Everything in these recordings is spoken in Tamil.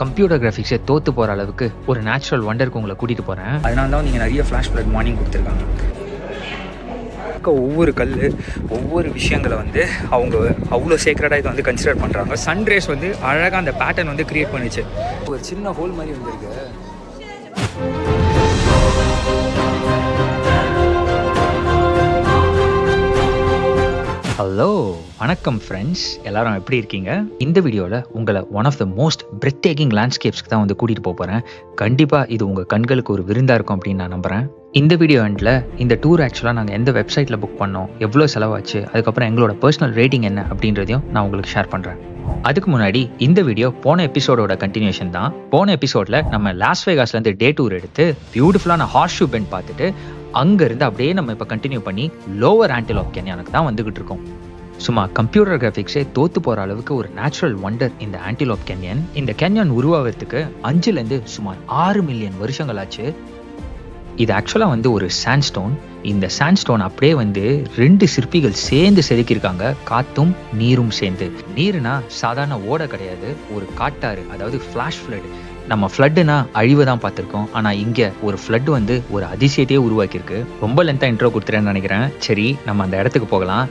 கம்ப்யூட்டர் கிராஃபிக்ஸே தோத்து போகிற அளவுக்கு ஒரு நேச்சுரல் வண்டருக்கு உங்களை கூட்டிகிட்டு போகிறேன். அதனால தான் நீங்கள் நிறைய ஃப்ளாஷ் ஃப்ளட் மார்னிங் கொடுத்துருக்காங்க. ஒவ்வொரு கல் ஒவ்வொரு விஷயங்களை அவங்க அவ்வளோ சேக்ரடாக இதை கன்சிடர் பண்ணுறாங்க. சன்ரேஸ் அழகாக அந்த பேட்டர்ன் க்ரியேட் பண்ணிச்சு. ஒரு சின்ன ஹோல் மாதிரி வந்துருக்கு. ஹலோ, வணக்கம் ஃப்ரெண்ட்ஸ், எல்லாரும் எப்படி இருக்கீங்க? இந்த வீடியோவில் உங்களை one of the most breathtaking லேண்ட்ஸ்கேப்ஸ்க்கு தான் கூட்டிகிட்டு போகிறேன். கண்டிப்பாக இது உங்கள் கண்களுக்கு ஒரு விருந்தாக இருக்கும் அப்படின்னு நான் நம்புகிறேன். இந்த வீடியோ எண்டில் இந்த டூர் ஆக்சுவலாக நாங்கள் எந்த வெப்சைட்டில் புக் பண்ணோம், எவ்வளோ செலவாச்சு, அதுக்கப்புறம் எங்களோட பர்சனல் ரேட்டிங் என்ன அப்படின்றதையும் நான் உங்களுக்கு ஷேர் பண்ணுறேன். அதுக்கு முன்னாடி இந்த வீடியோ போன எபிசோடோட கண்டினியூஷன் தான். போன எபிசோடில் நம்ம லாஸ் வேகாஸ்லேருந்து டே டூர் எடுத்து பியூட்டிஃபுல்லான ஹார்ஸ் ஷூ பெண்ட் பார்த்துட்டு அங்கேருந்து அப்படியே நம்ம இப்போ கண்டினியூ பண்ணி லோவர் ஆன்டிலோப் கேன்யானுக்கு தான் வந்துகிட்டு இருக்கோம். சும்மா கம்ப்யூட்டர் கிராஃபிக்ஸே தோத்து போகிற அளவுக்கு ஒரு நேச்சுரல் வண்டர் இந்த ஆன்டிலோப் கேன்யன். இந்த கேன்யான் உருவாகிறதுக்கு 5லேருந்து சுமார் 6 மில்லியன் வருஷங்கள் ஆச்சு. இது ஆக்சுவலாக ஒரு சாண்ட்ஸ்டோன். இந்த சாண்ட்ஸ்டோன் அப்படியே 2 சிற்பிகள் சேர்ந்து செதுக்கியிருக்காங்க, காத்தும் நீரும் சேர்ந்து. நீருனா சாதாரண ஓடை கிடையாது, ஒரு காட்டாறு, அதாவது ஃப்ளாஷ் ஃப்ளட். நம்ம ஃப்ளட்டுனா அழிவை தான் பார்த்துருக்கோம், ஆனால் இங்கே ஒரு ஃப்ளட் ஒரு அதிசயத்தையே உருவாக்கியிருக்கு. ரொம்ப லென்த்தாக இன்ட்ரோ கொடுத்துறேன்னு நினைக்கிறேன். சரி, நம்ம அந்த இடத்துக்கு போகலாம்.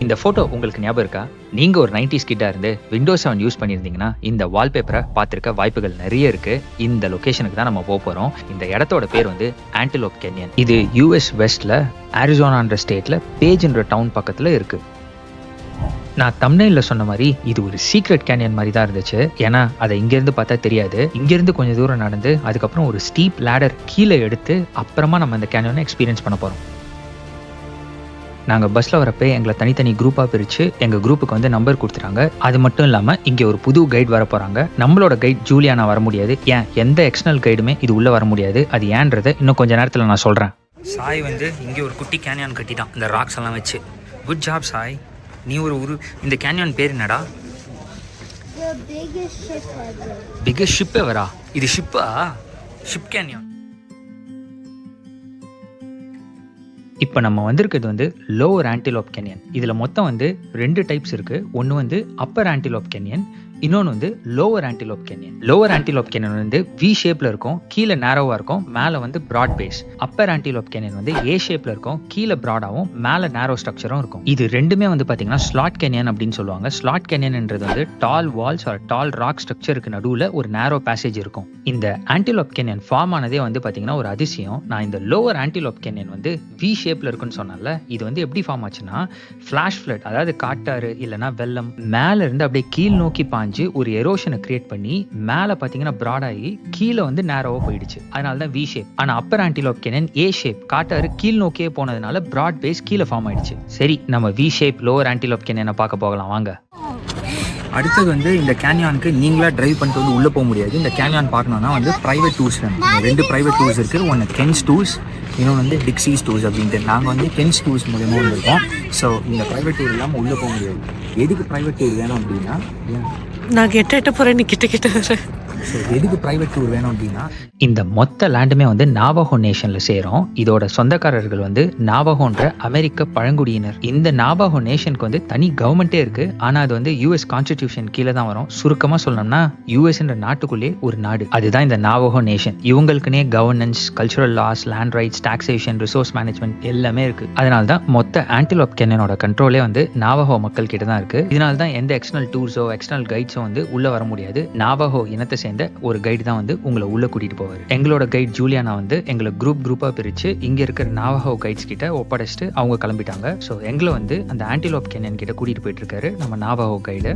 இந்த ஃபோட்டோ உங்களுக்கு ஞாபகம் இருக்கா? நீங்கள் ஒரு 90s கிட்டாக இருந்து விண்டோஸ் 7 யூஸ் பண்ணியிருந்தீங்கன்னா இந்த வால்பேப்பரை பார்த்துருக்க வாய்ப்புகள் நிறைய இருக்குது. இந்த லொக்கேஷனுக்கு தான் நம்ம போக போகிறோம். இந்த இடத்தோட பேர் ஆன்டிலோப் கேன்யன். இது US வெஸ்ட்டில் ஆரிசோனான்ற ஸ்டேட்டில் பேஜ்ன்ற டவுன் பக்கத்தில் இருக்குது. நான் தம்ப்நெயில்ல சொன்ன மாதிரி இது ஒரு சீக்ரெட் கேன்யன் மாதிரி தான் இருந்துச்சு. ஏன்னா அதை இங்கேருந்து பார்த்தா தெரியாது. இங்கேருந்து கொஞ்சம் தூரம் நடந்து அதுக்கப்புறம் ஒரு ஸ்டீப் லேடர் கீழே எடுத்து அப்புறமா நம்ம இந்த கேன்யனை எக்ஸ்பீரியன்ஸ் பண்ண போகிறோம். நாங்கள் பஸ்ஸில் வரப்போ எங்களை தனித்தனி குரூப்பாக பிரித்து எங்கள் குரூப்புக்கு நம்பர் கொடுத்துட்டாங்க. அது மட்டும் இல்லாமல் இங்கே ஒரு புது கைட் வர போகிறாங்க. நம்மளோட கைட் ஜூலியானா வர முடியாது. ஏன், எந்த எக்ஸ்டர்னல் கைடுமே இது உள்ளே வர முடியாது. அது ஏன்றதை இன்னும் கொஞ்சம் நேரத்தில் நான் சொல்கிறேன். சாய் இங்கே ஒரு குட்டி கேன்யான் கட்டிட்டான் இந்த ராக்ஸ் எல்லாம் வச்சு. Good job Sai. நீ ஒரு இந்த கேன்யான் பேர் என்னடா? பிகெஸ்ட் ஷிப் எவரா? இது ஷிப்பா? Ship canyon. இப்போ நம்ம வந்திருக்கிறது லோவர் ஆன்டிலோப் கேன்யன். இதில் மொத்தம் 2 டைப்ஸ் இருக்குது. ஒன்று அப்பர் ஆன்டிலோப் கேன்யன், இன்னொன்று lower antelope canyon. Lower antelope canyon V ஷேப்பில் இருக்கும், கீழே நேரோவாக இருக்கும், மேலே broad base. Upper antelope canyon A ஷேப்பில் இருக்கும், கீழே ப்ராடாகவும் மேலே நேரோ ஸ்ட்ரக்சரும் இருக்கும். இது ரெண்டுமே பார்த்தீங்கன்னா ஸ்லாட் கேன்யன் அப்படின்னு சொல்லுவாங்க. ஸ்லாட் கேன்யன்ன்றது டால் வால்ஸ் ஆர் டால் ராக் ஸ்ட்ரக்சருக்கு நடுவில் ஒரு நேரோ பேசேஜ் இருக்கும். இந்த ஆன்டிலோப் கேன்யன் ஃபார்ம் ஆனதே பார்த்தீங்கன்னா ஒரு அதிசயம். நான் இந்த லோவர் ஆன்டிலோப் கேன்யன் வி ஷேப்பில் இருக்குன்னு சொன்னால, இது எப்படி ஃபார்ம் ஆச்சுன்னா ஃபிளாஷ் ஃப்ளட், அதாவது காட்டாறு இல்லைன்னா வெள்ளம் மேலே இருந்து அப்படியே கீழ் நோக்கி பாஞ்சு ஒரு எரோஷனை கிரியேட் பண்ணி மேலே பார்த்தீங்கன்னா ப்ராடாகி கீழே நேரோவாக போயிடுச்சு. அதனால தான் வி ஷேப். ஆனால் அப்பர் ஆன்டிலோப் கேன்யன் ஏ ஷேப், காட்டாறு கீழ் நோக்கியே போனதுனால ப்ராட் பேஸ் கீழே ஃபார்ம் ஆயிடுச்சு. சரி, நம்ம வி ஷேப் லோவர் ஆன்டிலோப் கேன்யனை பார்க்க போகலாம் வாங்க. அடுத்தது இந்த கேன்யானுக்கு நீங்களாக டிரைவ் பண்ணிட்டு உள்ளே போக முடியாது. இந்த கேன்யான் பார்க்கணுன்னா ப்ரைவேட் டூர்ஸ் வேணும். 2 ப்ரைவேட் டூர்ஸ் இருக்குது. ஒன்று கென்ஸ் டூர்ஸ், இன்னொன்று டிக்ஸீஸ் டூர்ஸ் அப்படின்ட்டு. நாங்கள் கென்ஸ் டூர்ஸ் மூலமா வந்திருக்கோம். ஸோ இந்த ப்ரைவேட் டூர் இல்லாமல் உள்ளே போக முடியாது. எதுக்கு ப்ரைவேட் டூர் வேணும் அப்படின்னா, நான் கிட்ட போகிறேன், நீ கிட்ட வரேன். ஸோ எதுக்கு ப்ரைவேட் டூர் வேணும் அப்படின்னா, இந்த மொத்த லேண்டுமே நாவஹோ நேஷனில் சேரும். இதோட சொந்தக்காரர்கள் நாவஹோன்ற அமெரிக்க பழங்குடியினர். இந்த நாவஹோ நேஷனுக்கு தனி கவர்மெண்ட்டே இருக்கு. ஆனால் அது US கான்ஸ்டிடியூஷன் கீழே தான் வரும். சுருக்கமாக சொல்லணும்னா USன்ற நாட்டுக்குள்ளே ஒரு நாடு, அதுதான் இந்த நாவஹோ நேஷன். இவங்களுக்குனே governance, cultural loss, land rights, taxation, resource management எல்லாமே இருக்கு. அதனால தான் மொத்த ஆன்டிலோப் கேன்யனோட கண்ட்ரோலே நாவஹோ மக்கள் கிட்ட தான் இருக்கு. இதனால தான் எந்த எக்ஸ்டர்னல் டூர்ஸோ எக்ஸ்டர்னல் கைட்ஸோ உள்ள வர முடியாது. நாவஹோ இனத்தை சேர்ந்த ஒரு கைடு தான் உங்களை உள்ள கூட்டிட்டு போவார். எங்களோட கைட் ஜூலியானா எங்களை குரூப்பா பிரிச்சு இங்க இருக்கிற நாவஹோ கைட்ஸ் கிட்ட ஒப்படைச்சிட்டு அவங்க கிளம்பிட்டாங்க. ஸோ எங்களை அந்த ஆன்டிலோப் கேன்யன் கிட்ட கூட்டிட்டு போயிட்டு இருக்காரு நம்ம நாவஹோ கைடு.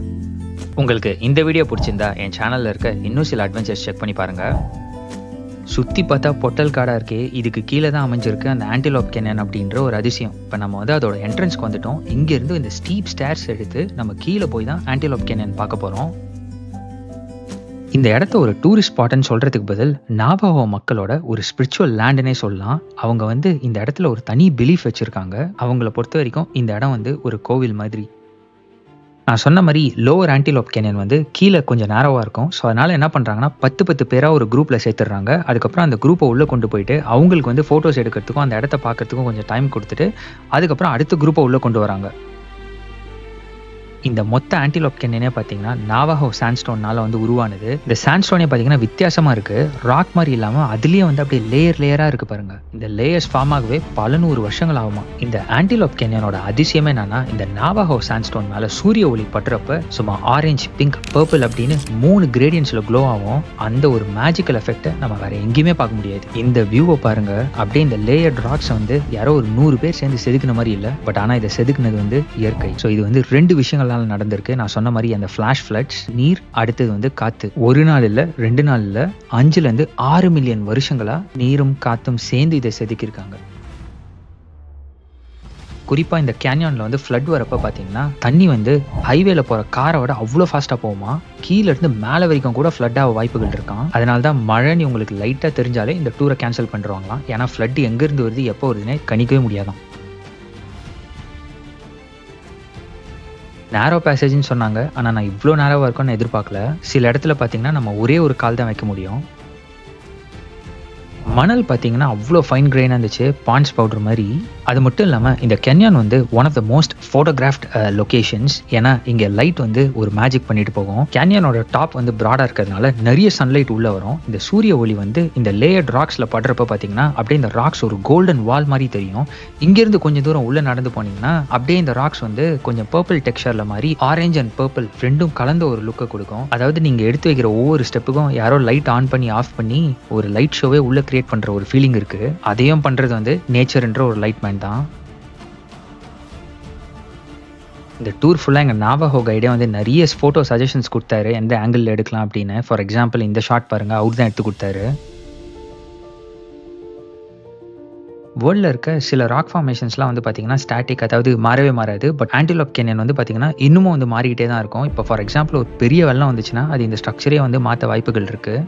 உங்களுக்கு இந்த வீடியோ பிடிச்சிருந்தா என் சேனல்ல இருக்க இன்னும் சில அட்வென்ச்சர்ஸ் செக் பண்ணி பாருங்க. சுற்றி பார்த்தா பொட்டல் காடாக இருக்கே, இதுக்கு கீழே தான் அமைஞ்சிருக்கு அந்த ஆன்டிலோப் கேன்யன் அப்படின்ற ஒரு அதிசயம். இப்போ நம்ம அதோட என்ட்ரன்ஸ்க்கு வந்துட்டோம். இங்கேருந்து இந்த ஸ்டீப் ஸ்டேர்ஸ் எடுத்து நம்ம கீழே போய் தான் ஆன்டிலோப் கேன்யன் பார்க்க போகிறோம். இந்த இடத்த ஒரு டூரிஸ்ட் ஸ்பாட்னு சொல்கிறதுக்கு பதில் நாவஹோ மக்களோட ஒரு ஸ்பிரிச்சுவல் லேண்டுனே சொல்லலாம். அவங்க இந்த இடத்துல ஒரு தனி பிலீஃப் வச்சுருக்காங்க. அவங்கள பொறுத்த வரைக்கும் இந்த இடம் ஒரு கோவில் மாதிரி. நான் சொன்ன மாதிரி லோவர் ஆன்டிலோப் கேன்யன் கீழே கொஞ்சம் நேரவாக இருக்கும். ஸோ அதனால் என்ன பண்ணுறாங்கன்னா 10 பேராக ஒரு குரூப்பில் சேர்த்துடுறாங்க. அதுக்கப்புறம் அந்த குரூப்பை உள்ளே கொண்டு போயிட்டு அவங்களுக்கு ஃபோட்டோஸ் எடுக்கிறதுக்கும் அந்த இடத்த பார்க்கறதுக்கும் கொஞ்சம் டைம் கொடுத்துட்டு அதுக்கப்புறம் அடுத்த குரூப்பை உள்ளே கொண்டு வராங்க. இந்த மொத்த ஆன்டிலோப் கேனியனே பார்த்தீங்கன்னா நாவாஹோ சாண்ட்ஸ்டோன்னால வந்து உருவானது. இந்த சாண்ட்ஸ்டோனே பார்த்தீங்கன்னா வித்தியாசமா இருக்கு. ராக் மாதிரி இல்லாமல் அதுலேயே வந்து அப்படியே லேயராக இருக்கு பாருங்க. இந்த லேயர்ஸ் ஃபார்ம் ஆகவே பல 100 வருஷங்கள் ஆகுமா. இந்த ஆன்டிலோப் கேனியனோட அதிசயமே என்னன்னா, இந்த நாவாஹோ சாண்ட்ஸ்டோன் மேலே சூரிய ஒளி படுறப்ப சும்மா ஆரஞ்சு, பிங்க், பர்பிள் அப்படின்னு 3 கிரேடியன்ஸ்ல க்ளோ ஆகும். அந்த ஒரு மேஜிக்கல் எஃபெக்ட்டை நம்ம வேற எங்கேயுமே பார்க்க முடியாது. இந்த வியூவை பாருங்க. அப்படியே இந்த லேயர்ட் ராக்ஸ் வந்து யாரோ ஒரு 100 பேர் சேர்ந்து செதுக்கின மாதிரி இல்லை. பட் ஆனால் இதை செதுக்குனது வந்து இயற்கை. ஸோ இது வந்து 2 விஷயங்களால நடந்திருக்கு. நான் சொன்ன மாதிரி அந்த ஃபிளாஷ் ஃப்ளட்ஸ், நீர், அடுத்தது வந்து காத்து. ஒரு நாள் இல்லை, 2 நாள் இல்லை, 5 to 6 மில்லியன் வருஷங்களா நீரும் காத்தும் சேர்ந்து இதை செதுக்கியிருக்காங்க. குறிப்பாக இந்த கேன்யானில் வந்து ஃப்ளட் வரப்போ பார்த்தீங்கன்னா தண்ணி வந்து ஹைவேல போகிற காரை விட அவ்வளோ ஃபாஸ்ட்டாக போகுமா. கீழே இருந்து மேலே வரைக்கும் கூட ஃப்ளட் ஆக வாய்ப்புகள் இருக்கான். அதனால தான் மழைன்னு உங்களுக்கு லைட்டாக தெரிஞ்சாலே இந்த டூரை கேன்சல் பண்ணுறாங்களாம். ஏன்னா ஃப்ளட் எங்கேருந்து வருது, எப்போ வருதுன்னே கணிக்கவே முடியாதான். நேரோ பேசேஜ்னு சொன்னாங்க. ஆனால் நான் இவ்வளோ நேரோவாக இருக்கும்னு எதிர்பார்க்கல. சில இடத்துல பார்த்தீங்கன்னா நம்ம ஒரே ஒரு கால் தான் வைக்க முடியும். மணல் பார்த்தீங்கன்னா அவ்வளோ ஃபைன் கிரெயினாக இருந்துச்சு, பாண்ட்ஸ் பவுடர் மாதிரி. அது மட்டும் இல்லாமல் இந்த கேன்யான் வந்து one of the most photographed locations. ஏன்னா இங்கே லைட் வந்து ஒரு மேஜிக் பண்ணிட்டு போகும். கேன்யானோட டாப் வந்து ப்ராடாக இருக்கிறதுனால நிறைய சன்லைட் உள்ளே வரும். இந்த சூரிய ஒளி வந்து இந்த லேயர்ட் ராக்ஸில் படுறப்ப பார்த்தீங்கன்னா அப்படியே இந்த ராக்ஸ் ஒரு கோல்டன் வால் மாதிரி தெரியும். இங்கேருந்து கொஞ்சம் தூரம் உள்ளே நடந்து போனீங்கன்னா அப்படியே இந்த ராக்ஸ் வந்து கொஞ்சம் பர்பிள் டெக்ஸ்சரில் மாதிரி ஆரஞ்ச் அண்ட் பர்பிள் ரெண்டும் கலந்த ஒரு லுக்கை கொடுக்கும். அதாவது நீங்கள் எடுத்து வைக்கிற ஒவ்வொரு ஸ்டெப்புக்கும் யாரோ லைட் ஆன் பண்ணி ஆஃப் பண்ணி ஒரு லைட் ஷோவே உள்ள கிரியேட் பண்ற ஒரு ஃபீலிங் இருக்கு. அதையும் பண்றது வந்து நேச்சர்ன்ற ஒரு லைட் மேன் தான். இந்த டூர் ஃபுல்லாக எங்கள் நாவாஹோ கைடே வந்து நிறைய ஃபோட்டோ சஜஷன்ஸ் கொடுத்தாரு, எந்த ஆங்கிள் எடுக்கலாம் அப்படின்னு. ஃபார் எக்ஸாம்பிள் இந்த ஷாட் பாருங்க, அவர் தான் எடுத்து கொடுத்தாரு. வேர்ல்டில் இருக்க சில ராக் ஃபார்மேஷன்ஸ்லாம் வந்து பார்த்தீங்கன்னா ஸ்டாட்டிக், அதாவது மாறவே மாறாது. பட் ஆன்டிலோப் கேனியன் வந்து பார்த்தீங்கன்னா இன்னமும் வந்து மாறிக்கிட்டே தான் இருக்கும். இப்போ ஃபார் எக்ஸாம்பிள் ஒரு பெரிய வெள்ளம் வந்துச்சுன்னா அது இந்த ஸ்ட்ரக்சரே வந்து மாற்ற வாய்ப்புகள் இருக்குது.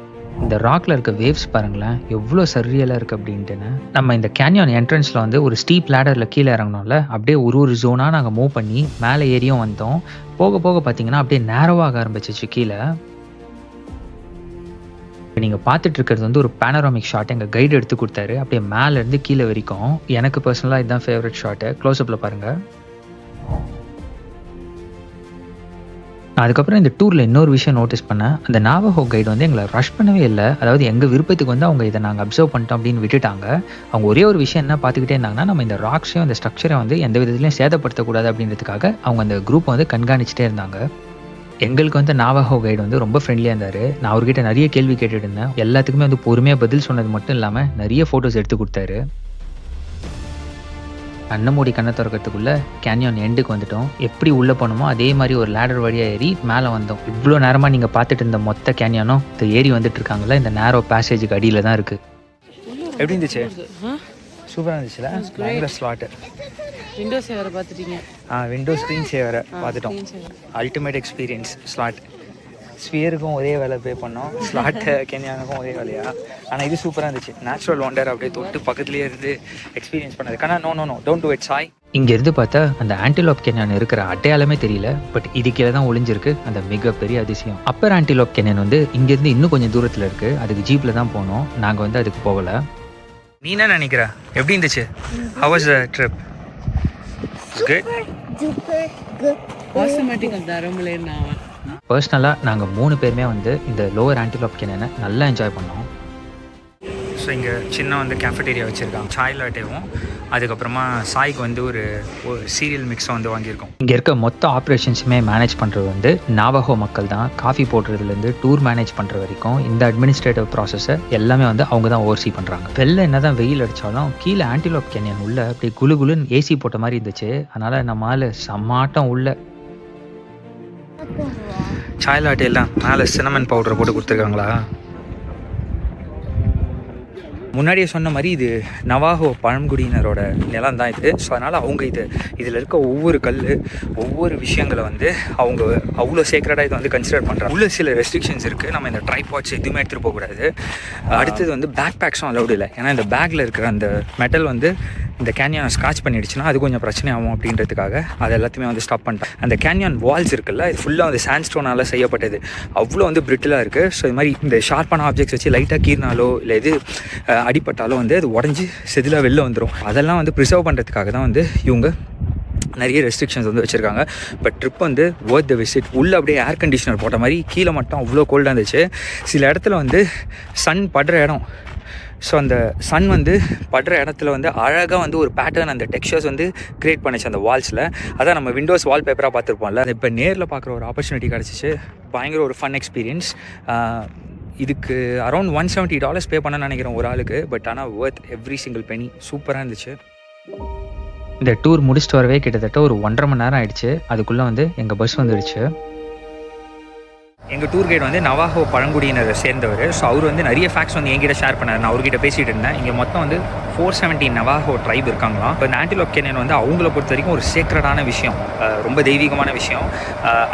இந்த ராக்ல இருக்க வேவ்ஸ் பாருங்களேன் எவ்வளோ சர்ரியலாக இருக்குது அப்படின்ட்டுன்னு. நம்ம இந்த கேன்யான் என்ட்ரன்ஸில் வந்து ஒரு ஸ்டீப் லேடரில் கீழே இறங்கணும்ல, அப்படியே ஒரு ஜோனாக நாங்கள் மூவ் பண்ணி மேலே ஏறியும் வந்தோம். போக போக பார்த்தீங்கன்னா அப்படியே நேரோவாக ஆரம்பிச்சிச்சு கீழே. இப்போ நீங்கள் பார்த்துட்டு இருக்கிறது வந்து ஒரு பேனராமிக் ஷாட் எங்கள் கைடு எடுத்து கொடுத்தாரு, அப்படியே மேலேருந்து கீழே வரைக்கும். எனக்கு பர்சனலாக இதுதான் ஃபேவரட் ஷாட்டு. க்ளோஸ்அப்பில் பாருங்கள். அதுக்கப்புறம் இந்த டூரில் இன்னொரு விஷயம் நோட்டீஸ் பண்ணேன். அந்த நாவாஹோ கைடு வந்து எங்களை ரஷ் பண்ணவே இல்லை. அதாவது எங்கள் விருப்பத்துக்கு வந்து அவங்க இதை நாங்கள் அப்சர்வ் பண்ணிட்டோம் அப்படின்னு விட்டுட்டாங்க. அவங்க ஒரே ஒரு விஷயம் என்ன பார்த்துக்கிட்டே இருந்தாங்கன்னா, நம்ம இந்த ராக்ஸையும் அந்த ஸ்ட்ரக்சரை வந்து எந்த விதத்துலையும் சேதப்படுத்தக்கூடாது அப்படின்றதுக்காக அவங்க அந்த குரூப்பை வந்து கண்காணிச்சிட்டே இருந்தாங்க. எங்களுக்கு வந்து நாவாஹோ கைடு வந்து ரொம்ப ஃப்ரெண்ட்லியாக இருந்தார். நான் அவர்கிட்ட நிறைய கேள்வி கேட்டுட்டு இருந்தேன். எல்லாத்துக்குமே வந்து பொறுமையாக பதில் சொன்னது மட்டும் இல்லாமல் நிறைய ஃபோட்டோஸ் எடுத்து கொடுத்தாரு. கண்ணை மூடி கண்ணை திறக்கிறதுக்குள்ளே கேன்யான் எண்டுக்கு வந்துட்டோம். எப்படி உள்ளே போனோமோ அதே மாதிரி ஒரு லேடர் வழியாக ஏறி மேலே வந்தோம். இவ்வளோ நேரமாக நீங்கள் பார்த்துட்டு இருந்த மொத்த கேன்யானும் இந்த ஏறி வந்துட்டு இருக்காங்களா இந்த நேரோ பேசேஜுக்கு அடியில் தான் இருக்குது. எப்படி இருந்துச்சு? சூப்பராக இருந்துச்சுல. பயங்கர ஸ்லாட்டு. விண்டோ சேவரை பார்த்துட்டீங்க? விண்டோ ஸ்க்ரீன் சேவரை பார்த்துட்டோம். Ultimate experience. ஸ்லாட் ஸ்பியருக்கும் ஒரே வேலை பே பண்ணோம், ஸ்லாட் கேன்யானுக்கும் ஒரே வேலையா. ஆனால் இது சூப்பராக இருந்துச்சு. நேச்சுரல் ஒண்டர் அப்படியே தொட்டு பக்கத்துலேயே இருந்து எக்ஸ்பீரியன்ஸ் பண்ணது. ஆனால் நோ டோன்ட் டு இட் சாய். இங்கேருந்து பார்த்தா அந்த ஆன்டிலோப் கேன்யான் இருக்கிற அடையாளமே தெரியல. பட் இது கீழே தான் ஒளிஞ்சிருக்கு அந்த மிகப்பெரிய அதிசயம். அப்பர் ஆன்டிலோப் கேன்யான் வந்து இங்கேருந்து இன்னும் கொஞ்சம் தூரத்தில் இருக்குது. அதுக்கு ஜீப்பில் தான் போனோம். நாங்கள் வந்து அதுக்கு போகலை. நீ என்ன நினைக்கிற? எப்படி இருந்துச்சு? How was the trip? பர்சனலாக நாங்கள் 3 பேருமே வந்து இந்த லோவர் ஆன்டிலோப் கேன்யானை நல்லா என்ஜாய் பண்ணோம். ஸோ இங்கே சின்ன வந்து கேஃபட்டேரியா வச்சுருக்காங்க. சாய் லாட்டேவும் அதுக்கப்புறமா சாய்க்கு வந்து ஒரு சீரியல் மிக்ஸை வந்து வாங்கியிருக்கோம். இங்கே இருக்க மொத்த ஆப்ரேஷன்ஸுமே மேனேஜ் பண்ணுறது வந்து நாவாஹோ மக்கள் தான். காஃபி போடுறதுலேருந்து டூர் மேனேஜ் பண்ணுற வரைக்கும் இந்த அட்மினிஸ்ட்ரேட்டிவ் ப்ராசஸை எல்லாமே வந்து அவங்க தான் ஓவர்சீ பண்ணுறாங்க. வெளில என்ன தான் வெயில் அடித்தாலும் கீழே ஆன்டிலோப் கேன்யான் உள்ள அப்படி குளுன்னு ஏசி போட்ட மாதிரி இருந்துச்சு. அதனால் நம்மளால் செம்மாட்டம் உள்ள சாய் லாட்டே எல்லாம் மேலே சினமன் பவுடரை போட்டு கொடுத்துருக்காங்களா. முன்னாடியே சொன்ன மாதிரி இது நவாஹோ பழங்குடியினரோட நிலம் தான் இது. ஸோ அதனால் அவங்க இதில் இருக்க ஒவ்வொரு கல் ஒவ்வொரு விஷயங்களை வந்து அவங்க அவ்வளோ சேக்ரடாக இதை வந்து கன்சிடர் பண்ணுறாங்க. உள்ள சில ரெஸ்ட்ரிக்ஷன்ஸ் இருக்குது. நம்ம இந்த ட்ரைபாட்ஸ் எதுவுமே எடுத்துகிட்டு போகக்கூடாது. அடுத்தது வந்து பேக் பேக்ஸும் அலௌடு இல்லை. ஏன்னா இந்த பேக்கில் இருக்கிற அந்த மெட்டல் வந்து இந்த கேன்யானை ஸ்க்ராட்ச் பண்ணிடுச்சுன்னா அது கொஞ்சம் பிரச்சனை ஆகும் அப்படின்றதுக்காக அது எல்லாத்தையுமே வந்து ஸ்டாப் பண்ணிட்டேன். அந்த கேன்யான் வால்ஸ் இருக்குல்ல, இது ஃபுல்லாக வந்து சாண்ட்ஸ்டோனால் செய்யப்பட்டது. அவ்வளோ வந்து பிரிட்டிலாக இருக்குது. ஸோ இது மாதிரி இந்த ஷார்ப்பான ஆப்ஜெக்ட்ஸ் வச்சு லைட்டாக கீறினாலோ இல்லை எது அடிப்பட்டாலும் வந்து அது உடஞ்சி செதிலாக வெளில வந்துடும். அதெல்லாம் வந்து ப்ரிசர்வ் பண்ணுறதுக்காக தான் வந்து இவங்க நிறைய ரெஸ்ட்ரிக்ஷன்ஸ் வந்து வச்சுருக்காங்க. பட் ட்ரிப் வந்து ஒர்த் த விசிட். உள்ளே அப்படியே ஏர் கண்டிஷனர் போட்ட மாதிரி, கீழே மட்டும் அவ்வளோ கோல்டாக இருந்துச்சு. சில இடத்துல வந்து சன் படுற இடம், ஸோ அந்த சன் வந்து படுற இடத்துல வந்து அழகாக வந்து ஒரு பேட்டர்ன், அந்த டெக்ஸ்சர்ஸ் வந்து க்ரியேட் பண்ணிச்சு அந்த வால்ஸில். அதான் நம்ம விண்டோஸ் வால்பேப்பராக பார்த்துருப்போம்ல, அது இப்போ நேரில் பார்க்குற ஒரு ஆப்பர்ச்சுனிட்டி கிடச்சிச்சு. பயங்கர ஒரு ஃபன் எக்ஸ்பீரியன்ஸ். இதுக்கு அரௌண்ட் $170 பே பண்ண நினைக்கிறேன் ஒரு ஆளுக்கு. பட் ஆனால் ஒர்த் எவ்ரி சிங்கிள் பெனி. சூப்பராக இருந்துச்சு. இந்த டூர் முடிச்சுட்டு வரவே கிட்டத்தட்ட ஒரு 1.5 மணி நேரம் ஆயிடுச்சு. அதுக்குள்ளே வந்து எங்கள் பஸ் வந்துடுச்சு. எங்கள் டூர் கைடு வந்து நவாஹோ பழங்குடியினரை சேர்ந்தவர். ஸோ அவர் வந்து நிறைய ஃபேக்ட்ஸ் வந்து என்கிட்ட ஷேர் பண்ணார். நான் அவர்கிட்ட பேசிகிட்டு இருந்தேன். இங்கே மொத்தம் வந்து 470 நவாஹோ ட்ரைப் இருக்காங்களாம். இப்போ இந்த ஆன்டிலோப் கேனியன் வந்து அவங்கள பொறுத்த வரைக்கும் ஒரு சேக்ரடான விஷயம், ரொம்ப தெய்வீகமான விஷயம்.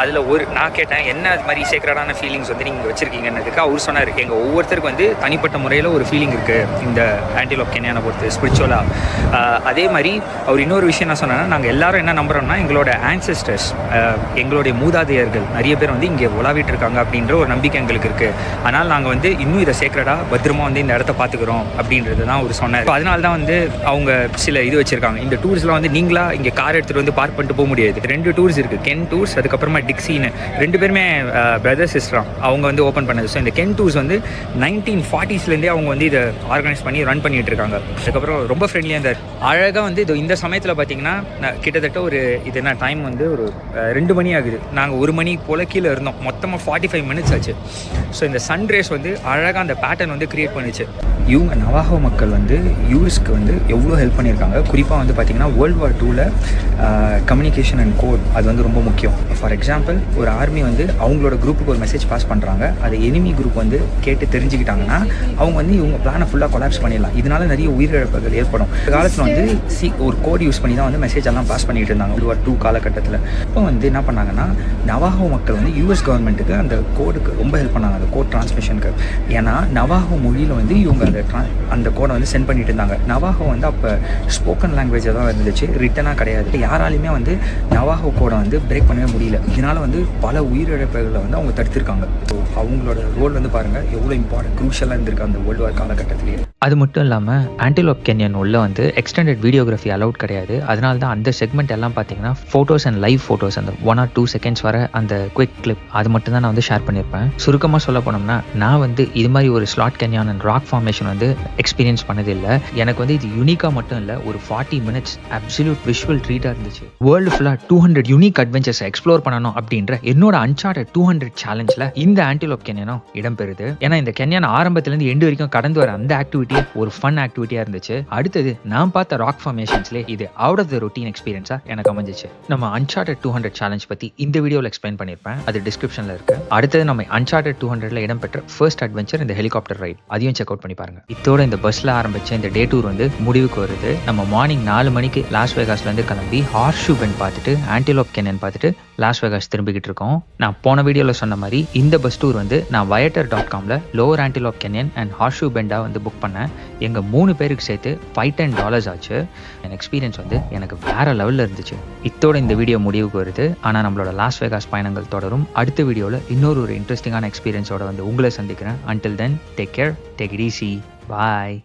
அதில் நான் கேட்டேன், என்ன அது மாதிரி சேக்ரடான ஃபீலிங்ஸ் வந்து நீங்கள் வச்சுருக்கீங்கன்னதுக்கு அவர் சொன்னார், எங்கள் ஒவ்வொருத்தருக்கும் வந்து தனிப்பட்ட முறையில் ஒரு ஃபீலிங் இருக்குது இந்த ஆன்டிலோப் கேனியனை பொறுத்து ஸ்பிரிச்சுவலாக. அதே மாதிரி அவர் இன்னொரு விஷயம் என்ன சொன்னாங்கன்னா, நாங்கள் எல்லாரும் என்ன நம்புகிறோம்னா, எங்களோட ஆன்செஸ்டர்ஸ், எங்களுடைய மூதாதையர்கள் நிறைய பேர் வந்து இங்கே உலாவிட்டு இருக்காங்க அப்படின்ற ஒரு நம்பிக்கை எங்களுக்கு இருக்குது. ஆனால் நாங்கள் வந்து இன்னும் இதை சேக்ரடாக பத்திரமா வந்து இந்த இடத்த பார்த்துக்கிறோம் அப்படின்றது தான் அவர் சொன்னார். அதனால தான் வந்து அவங்க சில இது வச்சுருக்காங்க. இந்த டூர்ஸ்லாம் வந்து நீங்களா இங்கே கார் எடுத்துகிட்டு வந்து பார்க் பண்ணிட்டு போக முடியாது. 2 டூர்ஸ் இருக்குது, கென் டூர்ஸ், அதுக்கப்புறமா டிக்ஸின்னு. 2 பேருமே பிரதர் சிஸ்டராம். அவங்க வந்து ஓப்பன் பண்ணது. ஸோ இந்த கென் டூர்ஸ் வந்து 1940ஸ்லேருந்தே அவங்க வந்து இதை ஆர்கனைஸ் பண்ணி ரன் பண்ணிகிட்டு இருக்காங்க. அதுக்கப்புறம் ரொம்ப ஃப்ரெண்ட்லியாக இருந்தார். அழகாக வந்து இது இந்த சமயத்தில் பார்த்தீங்கன்னா கிட்டத்தட்ட ஒரு இது என்ன டைம் வந்து ஒரு 2 மணி ஆகுது. நாங்கள் 1 மணி போல் கீழே இருந்தோம். மொத்தமாக 45 மினிட்ஸ் ஆச்சு. ஸோ இந்த சன் ரேஸ் வந்து அழகாக அந்த பேட்டர்ன் வந்து க்ரியேட் பண்ணிச்சு. இவங்க நவாஹோ மக்கள் வந்து யூஎஸ்க்கு வந்து எவ்வளோ ஹெல்ப் பண்ணியிருக்காங்க. குறிப்பாக வந்து பார்த்திங்கன்னா World War IIல கம்யூனிகேஷன் அண்ட் கோட் அது வந்து ரொம்ப முக்கியம். ஃபார் எக்ஸாம்பிள், ஒரு ஆர்மி வந்து அவங்களோட குரூப்புக்கு ஒரு மெசேஜ் பாஸ் பண்ணுறாங்க. அதை எனிமி குரூப் வந்து கேட்டு தெரிஞ்சுக்கிட்டாங்கன்னா அவங்க வந்து இவங்க பிளானை ஃபுல்லாக கொலாப்ஸ் பண்ணிடலாம். இதனால நிறைய உயிரிழப்புகள் ஏற்படும். இந்த காலத்தில் வந்து ஒரு கோட் யூஸ் பண்ணி தான் வந்து மெசேஜ் எல்லாம் பாஸ் பண்ணிட்டு இருந்தாங்க World War II காலகட்டத்தில். இப்போ வந்து என்ன பண்ணாங்கன்னா, நவாஹோ மக்கள் வந்து யூஎஸ் கவர்மெண்ட்டுக்கு அந்த கோடுக்கு ரொம்ப ஹெல்ப் பண்ணாங்க, அந்த கோட் டிரான்ஸ்மிஷனுக்கு. ஏன்னா நவாஹோ மொழியில் வந்து இவங்க அந்த கோடை வந்து சென்ட் பண்ணிட்டு இருந்தாங்க. நவாஹோ வந்து அப்போ ஸ்போக்கன் லாங்குவேஜாக தான் இருந்துச்சு, ரிட்டனாக கிடையாது. யாராலையுமே வந்து நவாஹோ கோடை வந்து பிரேக் பண்ணவே முடியல. இதனால் வந்து பல உயிரிழப்புகளை வந்து அவங்க தடுத்திருக்காங்க. ஸோ அவங்களோட ரோல் வந்து பாருங்கள் எவ்வளோ இம்பார்ட்டன்ட், க்ரூஷியலாக இருந்திருக்கு அந்த வேர்ல்டு வார் காலகட்டத்திலேயே. அது மட்டும் இல்லாமல் ஆன்டிலோப் கேனியன் உள்ள வந்து எக்ஸ்டெண்டட் வீடியோகிராஃபி அலவுட் கிடையாது. அதனால தான் அந்த செக்மெண்ட் எல்லாம் பார்த்தீங்கன்னா ஃபோட்டோஸ் அண்ட் லைவ் ஃபோட்டோஸ், அந்த 1 or 2 செகண்ட்ஸ் வர அந்த குவிக் கிளிப், அது மட்டும் தான் நான் வந்து ஷேர் பண்ணியிருப்பேன். சுருக்கமாக சொல்ல போனோம்னா, நான் வந்து இது மாதிரி ஒரு ஸ்லாட் கேனியான் அண்ட் ராக் ஃபார்மேஷன் வந்து எக்ஸ்பீரியன்ஸ் பண்ணதில்லை. எனக்கு வந்து இது யூனிக்காக மட்டும் இல்லை, ஒரு 40 மினிட்ஸ் அப்சல்யூட் விஷுவல் ட்ரீட்டாக இருந்துச்சு. வேர்ல்டு ஃபுல்லாக 200 யூனிக் அட்வென்ச்சர்ஸை எக்ஸ்ப்ளோர் பண்ணணும் அப்படின்ற என்னோட அன்சார்ட்டட் 200 சேலஞ்சில் இந்த ஆன்டிலோப் கேனியனும் இடம்பெறுது. ஏன்னா இந்த கேனியன் ஆரம்பத்துலேருந்து எண்டு வரைக்கும் கடந்து வர அந்த ஆக்டிவிட்டி ஒரு ஃபன் ஆக்டிவிட்டியாக இருந்துச்சு. அடுத்தது நான் பார்த்த ராக் ஃபார்மேஷன்ஸ்லேயே இது அவுட் ஆஃப் த ரொட்டீன் எக்ஸ்பீரியன்ஸாக எனக்கு அமைஞ்சிச்சு. நம்ம அன்சார்ட்டட் 200 சேலஞ்ச் பற்றி இந்த வீடியோவில் எக்ஸ்பிளைன் பண்ணியிருப்பேன், அது டிஸ்கிரிப்ஷனில் இருக்கு. அடுத்தது நம்ம அன்சார்ட்டட் 200ல இடம்பெற்ற ஃபர்ஸ்ட் அட்வென்ச்சர் இந்த ஹெலிகாப்டர் ரைட், அதையும் செக் அவுட் பண்ணி பாருங்க. இதோட இந்த பஸ்ல ஆரம்பிச்ச இந்த டே டூர் வந்து முடிவுக்கு வருது. நம்ம மார்னிங் 4 மணிக்கு லாஸ் வேகாஸ்லேருந்து கிளம்பி ஹார்ஷூ பெண்ட் பார்த்துட்டு ஆன்டிலோப் கேனியன் பார்த்துட்டு லாஸ் வேகாஸ் திரும்பிக்கிட்டு இருக்கோம். நான் போன வீடியோவில் சொன்ன மாதிரி இந்த பஸ் டூர் வந்து நான் viator.comல lower antelope canyon and horseshoe பெண்டா வந்து புக் பண்ணேன். எங்கள் 3 பேருக்கு சேர்த்து $510 ஆச்சு. என் எக்ஸ்பீரியன்ஸ் வந்து எனக்கு வேற லெவலில் இருந்துச்சு. இதோட இந்த வீடியோ முடிவுக்கு வருது. ஆனால் நம்மளோட லாஸ் வேகாஸ் பயணங்கள் தொடரும். அடுத்த வீடியோவில் இன்னொரு இன்ட்ரெஸ்டிங்கான எக்ஸ்பீரியன்ஸோட வந்து உங்களை சந்திக்கிறேன். Until then, take care, take it easy, bye.